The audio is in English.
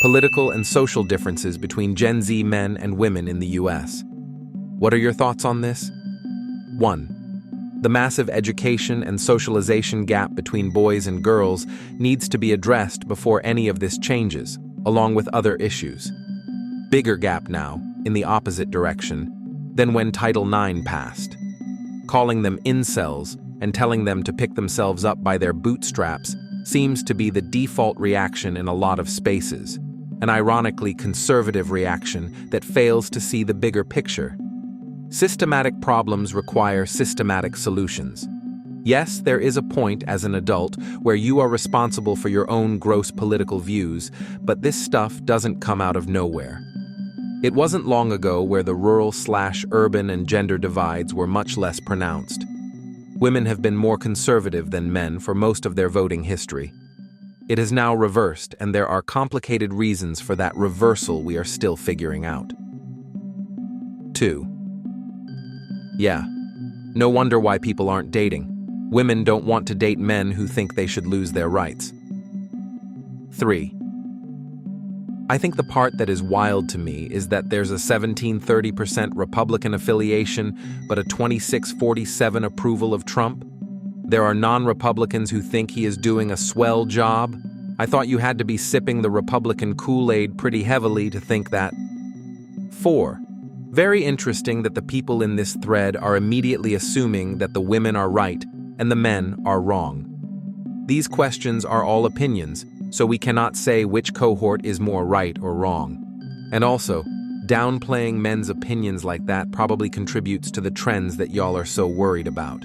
Political and social differences between Gen Z men and women in the US. What are your thoughts on this? 1. The massive education and socialization gap between boys and girls needs to be addressed before any of this changes, along with other issues. Bigger gap now, in the opposite direction, than when Title IX passed. Calling them incels and telling them to pick themselves up by their bootstraps seems to be the default reaction in a lot of spaces, an ironically conservative reaction that fails to see the bigger picture. Systematic problems require systematic solutions. Yes, there is a point as an adult where you are responsible for your own gross political views, but this stuff doesn't come out of nowhere. It wasn't long ago where the rural/urban and gender divides were much less pronounced. Women have been more conservative than men for most of their voting history. It is now reversed, and there are complicated reasons for that reversal we are still figuring out. 2. Yeah, no wonder why people aren't dating. Women don't want to date men who think they should lose their rights. 3. I think the part that is wild to me is that there's a 17-30% Republican affiliation, but a 26-47 approval of Trump. There are non-Republicans who think he is doing a swell job. I thought you had to be sipping the Republican Kool-Aid pretty heavily to think that. 4. Very interesting that the people in this thread are immediately assuming that the women are right and the men are wrong. These questions are all opinions, so we cannot say which cohort is more right or wrong. And also, downplaying men's opinions like that probably contributes to the trends that y'all are so worried about.